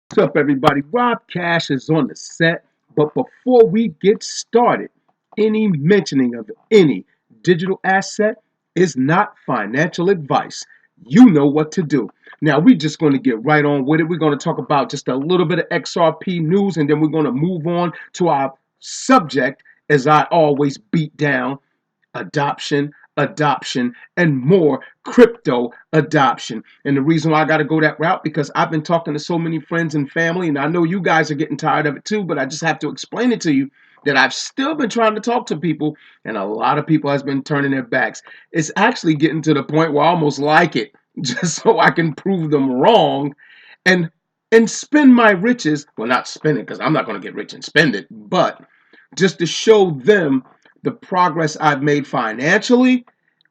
What's up, everybody? Rob Cash is on the set. But before we get started, any mentioning of any digital asset is not financial advice. You know what to do. Now, we're just going to get right on with it. We're going to talk about just a little bit of XRP news, and then we're going to move on to our subject, as I always beat down adoption, and more crypto adoption. And the reason why I got to go that route, because I've been talking to so many friends and family, and I know you guys are getting tired of it too, but I just have to explain it to you that I've still been trying to talk to people, and a lot of people has been turning their backs. It's actually getting to the point where I almost like it, just so I can prove them wrong and spend my riches. Well, not spend it, because I'm not going to get rich and spend it, but just to show them the progress I've made financially,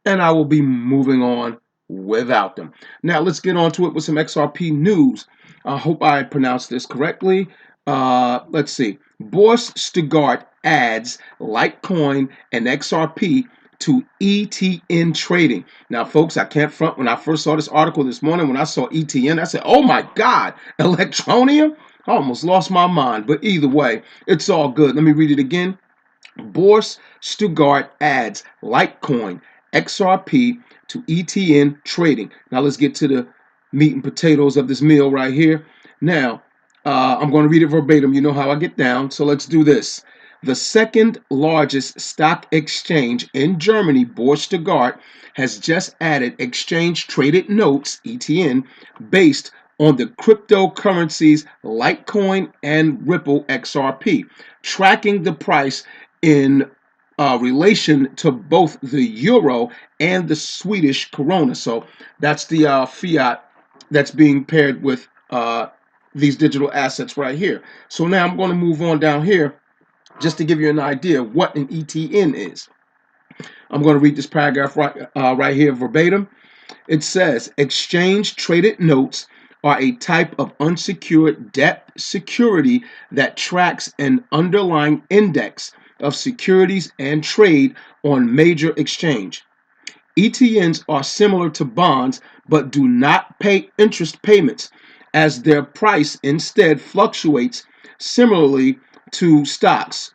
and I will be moving on without them. Now, let's get on to it with some XRP news. I hope I pronounced this correctly. Let's see. Boris Stuttgart adds Litecoin and XRP to ETN trading. Now, folks, I can't front. When I first saw this article this morning, when I saw ETN, I said, oh my God, Electronia? I almost lost my mind. But either way, it's all good. Let me read it again. Boris Stuttgart adds Litecoin XRP to ETN trading. Now let's get to the meat and potatoes of this meal right here. Now, I'm going to read it verbatim. You know how I get down. So let's do this. The second largest stock exchange in Germany, Boris Stuttgart, has just added exchange traded notes, ETN, based on the cryptocurrencies Litecoin and Ripple XRP, tracking the price in relation to both the euro and the Swedish krona. So that's the fiat that's being paired with these digital assets right here. So now I'm going to move on down here just to give you an idea of what an ETN is. I'm going to read this paragraph right here verbatim. It says, exchange traded notes are a type of unsecured debt security that tracks an underlying index of securities and trade on major exchange. ETNs are similar to bonds but do not pay interest payments, as their price instead fluctuates similarly to stocks.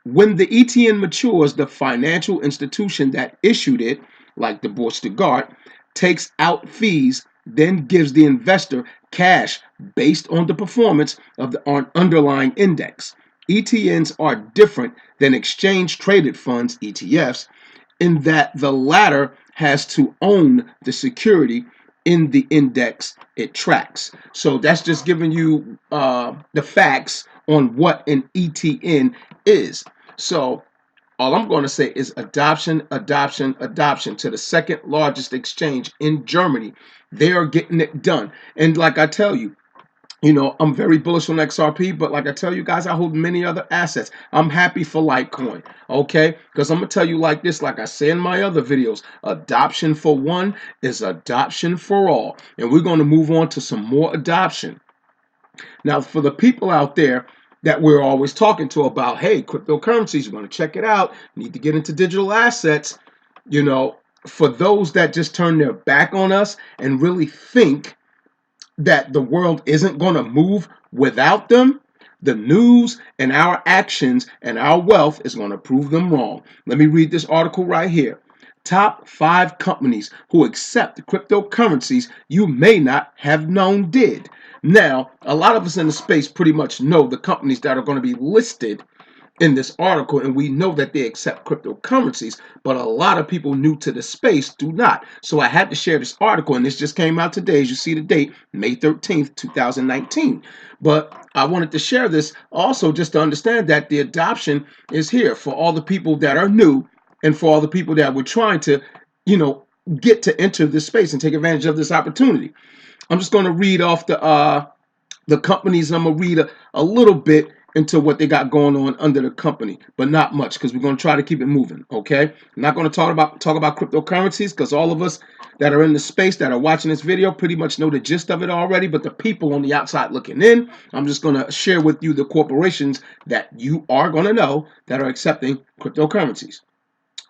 When the ETN matures, the financial institution that issued it, like the Bourse de Garde, takes out fees, then gives the investor cash based on the performance of the underlying index. ETNs are different than exchange traded funds, ETFs, in that the latter has to own the security in the index it tracks. So that's just giving you the facts on what an ETN is. So all I'm going to say is adoption to the second largest exchange in Germany. They are getting it done. And like I tell you, I'm very bullish on XRP, but like I tell you guys, I hold many other assets. I'm happy for Litecoin, okay? Because I'm going to tell you like this, like I say in my other videos, adoption for one is adoption for all. And we're going to move on to some more adoption. Now, for the people out there that we're always talking to about, hey, cryptocurrencies, you want to check it out, you need to get into digital assets, for those that just turn their back on us and really think that the world isn't going to move without them, the news and our actions and our wealth is going to prove them wrong. Let me read this article right here. Top 5 companies who accept cryptocurrencies you may not have known did. Now, a lot of us in the space pretty much know the companies that are going to be listed in this article, and we know that they accept cryptocurrencies, but a lot of people new to the space do not. So I had to share this article, and this just came out today. As you see the date, May 13th, 2019. But I wanted to share this also just to understand that the adoption is here for all the people that are new and for all the people that were trying to, get to enter this space and take advantage of this opportunity. I'm just going to read off the companies, and I'm going to read a little bit into what they got going on under the company, but not much, because we're going to try to keep it moving, okay? I'm not going to talk about cryptocurrencies, because all of us that are in the space that are watching this video pretty much know the gist of it already, but the people on the outside looking in, I'm just going to share with you the corporations that you are going to know that are accepting cryptocurrencies.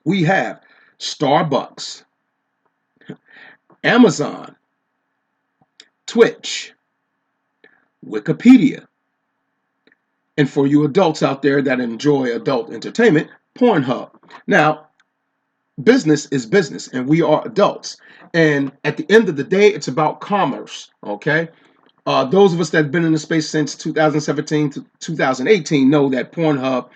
We have Starbucks, Amazon, Twitch, Wikipedia. And for you adults out there that enjoy adult entertainment, Pornhub. Now, business is business, and we are adults. And at the end of the day, it's about commerce, okay? Those of us that have been in the space since 2017 to 2018 know that Pornhub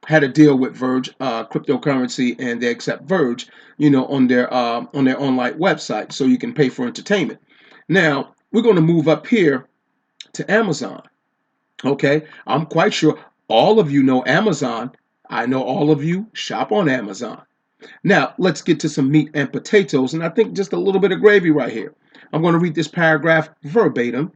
had a deal with Verge cryptocurrency, and they accept Verge, on their online website, so you can pay for entertainment. Now we're going to move up here to Amazon. Okay, I'm quite sure all of you know Amazon. I know all of you shop on Amazon. Now, let's get to some meat and potatoes, and I think just a little bit of gravy right here. I'm going to read this paragraph verbatim.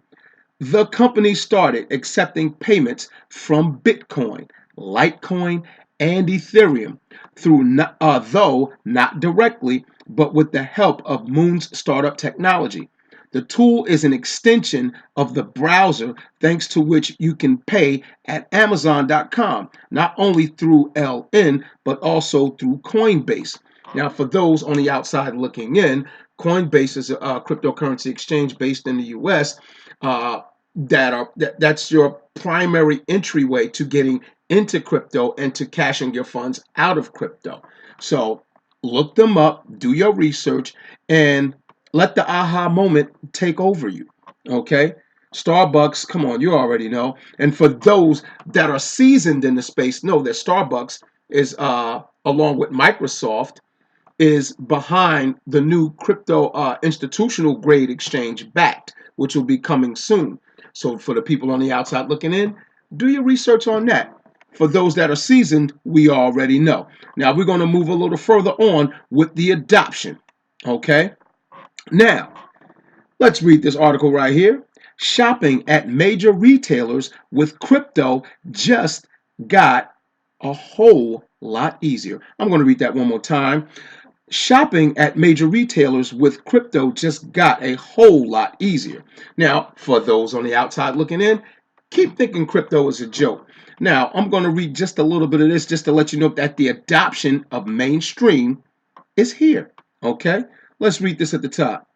The company started accepting payments from Bitcoin, Litecoin, and Ethereum though not directly, but with the help of Moon's startup technology. The tool is an extension of the browser, thanks to which you can pay at Amazon.com, not only through LN, but also through Coinbase. Now, for those on the outside looking in, Coinbase is a cryptocurrency exchange based in the U.S. That's your primary entryway to getting into crypto and to cashing your funds out of crypto. So look them up, do your research, and let the aha moment take over you, okay? Starbucks, come on, you already know. And for those that are seasoned in the space, know that Starbucks is, along with Microsoft, is behind the new crypto institutional grade exchange BACT, which will be coming soon. So for the people on the outside looking in, do your research on that. For those that are seasoned, we already know. Now we're going to move a little further on with the adoption, okay? Now, let's read this article right here. Shopping at major retailers with crypto just got a whole lot easier. I'm going to read that one more time. Shopping at major retailers with crypto just got a whole lot easier. Now, for those on the outside looking in, keep thinking crypto is a joke. Now, I'm going to read just a little bit of this just to let you know that the adoption of mainstream is here, okay? Let's read this at the top.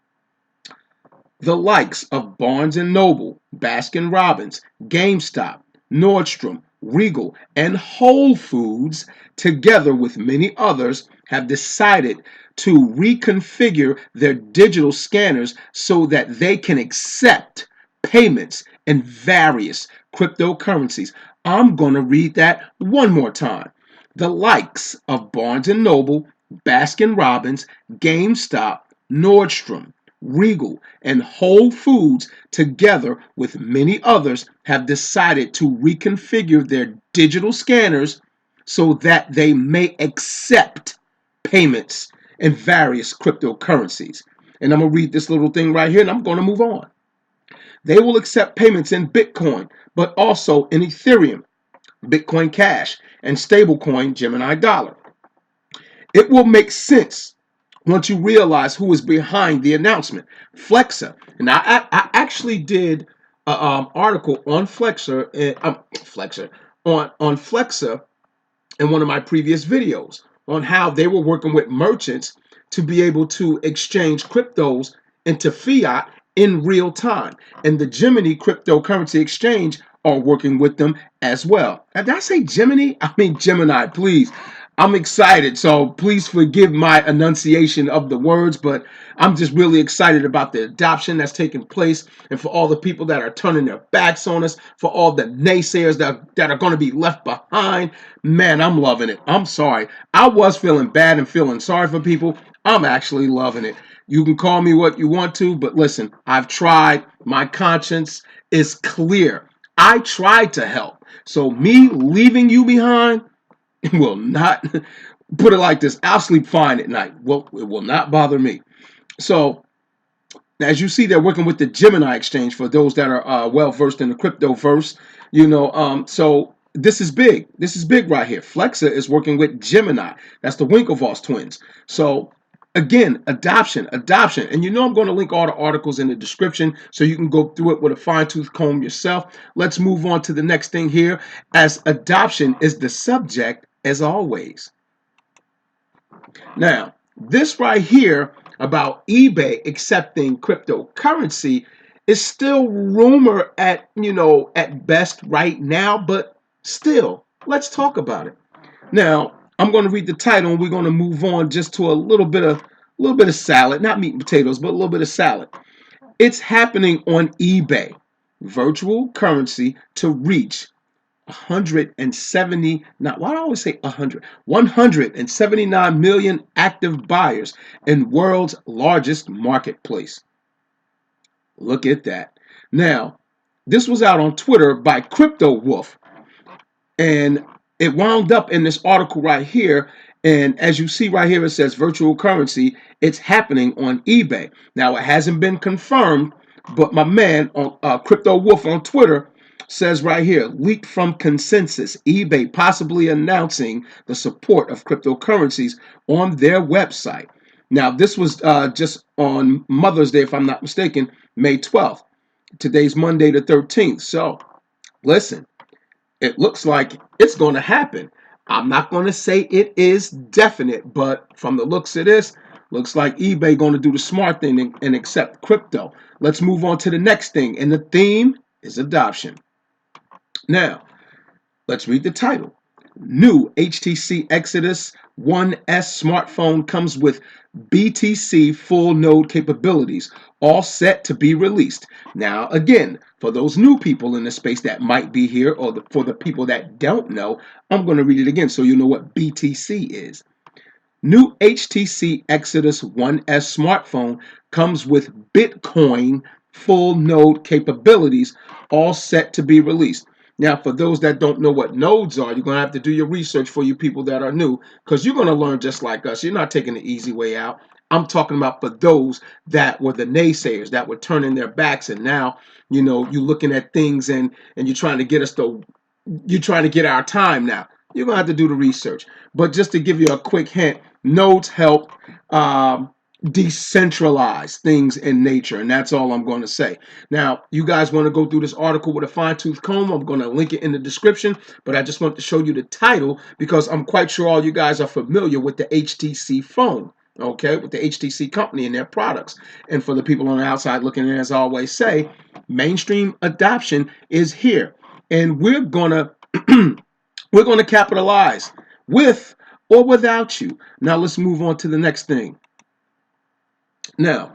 The likes of Barnes & Noble, Baskin Robbins, GameStop, Nordstrom, Regal, and Whole Foods, together with many others, have decided to reconfigure their digital scanners so that they can accept payments in various cryptocurrencies. I'm going to read that one more time. The likes of Barnes & Noble, Baskin Robbins, GameStop, Nordstrom, Regal, and Whole Foods, together with many others, have decided to reconfigure their digital scanners so that they may accept payments in various cryptocurrencies. And I'm going to read this little thing right here, and I'm going to move on. They will accept payments in Bitcoin, but also in Ethereum, Bitcoin Cash, and stablecoin Gemini Dollar. It will make sense once you realize who is behind the announcement. Flexa. And I actually did an article on Flexa in one of my previous videos on how they were working with merchants to be able to exchange cryptos into fiat in real time. And the Gemini cryptocurrency exchange are working with them as well. And did I say Gemini? I mean Gemini, please. I'm excited, so please forgive my enunciation of the words, but I'm just really excited about the adoption that's taking place, and for all the people that are turning their backs on us, for all the naysayers that are going to be left behind. Man, I'm loving it. I'm sorry. I was feeling bad and feeling sorry for people. I'm actually loving it. You can call me what you want to, but listen, I've tried. My conscience is clear. I tried to help. So me leaving you behind will not, put it like this, I'll sleep fine at night. Well, it will not bother me. So as you see, they're working with the Gemini exchange for those that are well versed in the crypto verse. So this is big. This is big right here. Flexa is working with Gemini. That's the Winklevoss twins. So again, adoption. And I'm going to link all the articles in the description so you can go through it with a fine-tooth comb yourself. Let's move on to the next thing here, as adoption is the subject as always. Now, this right here about eBay accepting cryptocurrency It's still rumor at, at best right now, but still, let's talk about it. Now, I'm going to read the title and we're going to move on just to a little bit of salad, not meat and potatoes, but a little bit of salad. It's happening on eBay. Virtual currency to reach 170, not why do I always say 179 million active buyers in world's largest marketplace. Look at that. Now, this was out on Twitter by Crypto Wolf, and it wound up in this article right here. And as you see right here, it says virtual currency. It's happening on eBay. Now, it hasn't been confirmed, but my man on Crypto Wolf on Twitter says right here, leaked from consensus, eBay possibly announcing the support of cryptocurrencies on their website. Now, this was just on Mother's Day, if I'm not mistaken, May 12th. Today's Monday the 13th. So, listen, it looks like it's going to happen. I'm not going to say it is definite, but from the looks of this, looks like eBay going to do the smart thing and accept crypto. Let's move on to the next thing, and the theme is adoption. Now, let's read the title. New HTC Exodus 1S smartphone comes with BTC full node capabilities, all set to be released. Now, again, for those new people in the space that might be here, or for the people that don't know, I'm going to read it again so you know what BTC is. New HTC Exodus 1S smartphone comes with Bitcoin full node capabilities, all set to be released. Now, for those that don't know what nodes are, you're going to have to do your research for you people that are new, because you're going to learn just like us. You're not taking the easy way out. I'm talking about for those that were the naysayers, that were turning their backs, and now, you're looking at things and you're trying to get you're trying to get our time now. You're going to have to do the research. But just to give you a quick hint, nodes help decentralize things in nature, and that's all I'm going to say. Now, you guys want to go through this article with a fine-tooth comb, I'm going to link it in the description, but I just want to show you the title because I'm quite sure all you guys are familiar with the HTC phone, okay, with the HTC company and their products. And for the people on the outside looking in, as I always say, mainstream adoption is here, and we're going to capitalize with or without you. Now, let's move on to the next thing. Now,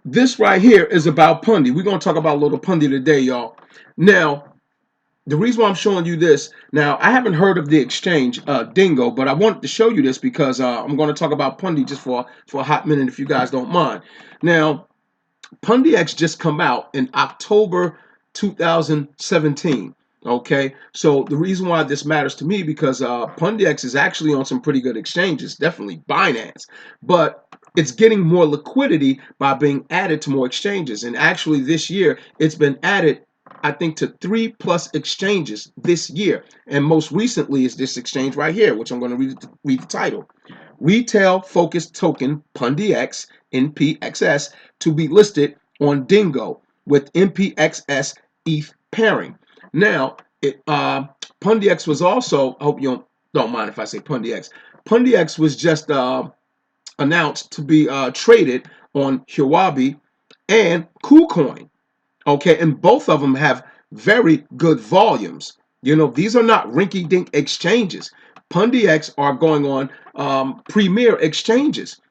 this right here is about Pundi. We're going to talk about a little Pundi today, y'all. Now, the reason why I'm showing you this, now, I haven't heard of the exchange, Dingo, but I wanted to show you this because I'm going to talk about Pundi just for a hot minute if you guys don't mind. Now, Pundi X just come out in October 2017. Okay, so the reason why this matters to me because Pundi X is actually on some pretty good exchanges, definitely Binance, but it's getting more liquidity by being added to more exchanges. And actually this year, it's been added, I think, to 3+ exchanges this year. And most recently is this exchange right here, which I'm going to read the title. Retail-focused token Pundi X, NPXS, to be listed on Dingo with NPXS ETH pairing. Now, Pundi X was also, I hope you don't mind if I say Pundi X. Pundi X was just announced to be traded on Huobi and KuCoin. Okay, and both of them have very good volumes. These are not rinky-dink exchanges. Pundi X are going on premier exchanges.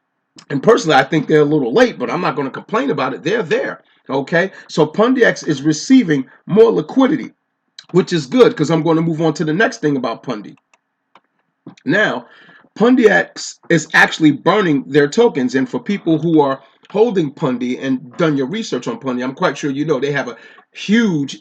And personally, I think they're a little late, but I'm not going to complain about it. They're there. Okay, so Pundi X is receiving more liquidity, which is good because I'm going to move on to the next thing about Pundi. Now, Pundi X is actually burning their tokens, and for people who are holding Pundi and done your research on Pundi, I'm quite sure they have a huge,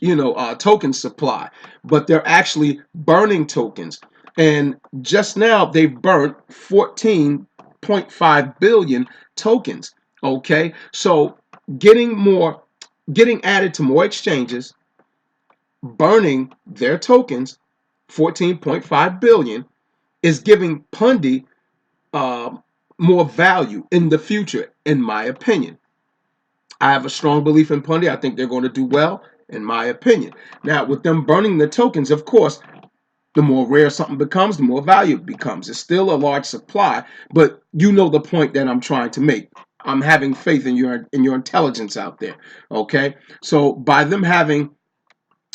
token supply, but they're actually burning tokens. And just now, they've burnt 14.5 billion tokens. Okay, so getting added to more exchanges, burning their tokens, 14.5 billion, is giving Pundi more value in the future, in my opinion. I have a strong belief in Pundi. I think they're going to do well, in my opinion. Now, with them burning the tokens, of course, the more rare something becomes, the more value it becomes. It's still a large supply, but you know the point that I'm trying to make. I'm having faith in your intelligence out there. Okay, so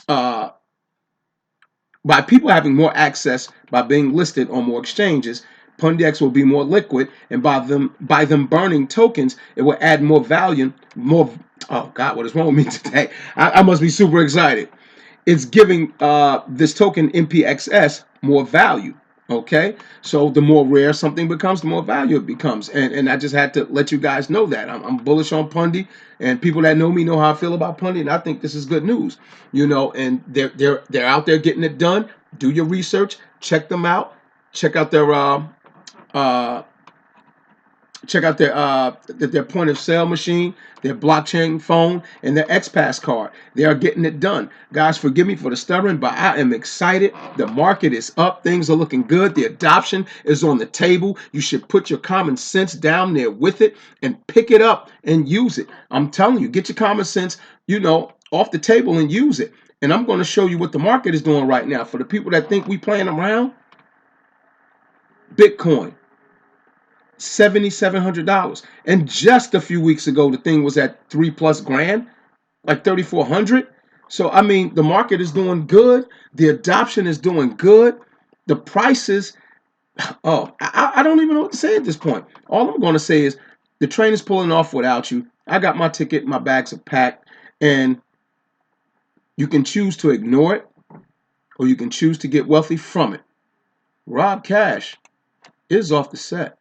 uh, by people having more access by being listed on more exchanges, PundiX will be more liquid, and by them burning tokens, it will add more value. More. Oh God, what is wrong with me today? I must be super excited. It's giving this token MPXS more value. Okay, so the more rare something becomes, the more value it becomes, and I just had to let you guys know that I'm bullish on Pundi, and people that know me know how I feel about Pundi, and I think this is good news, you know. And they're out there getting it done. Do your research, check them out, check out their uh, their point of sale machine, their blockchain phone, and their XPass card. They are getting it done. Guys, forgive me for the stuttering, but I am excited. The market is up. Things are looking good. The adoption is on the table. You should put your common sense down there with it and pick it up and use it. I'm telling you, get your common sense, off the table and use it. And I'm going to show you what the market is doing right now. For the people that think we playing around, Bitcoin. $7,700, and just a few weeks ago the thing was at 3+ grand, like 3,400. So I mean, the market is doing good, the adoption is doing good, the prices. Oh, I don't even know what to say at this point. All I'm going to say is the train is pulling off without you. I got my ticket, my bags are packed, and you can choose to ignore it, or you can choose to get wealthy from it. Rob Cash is off the set.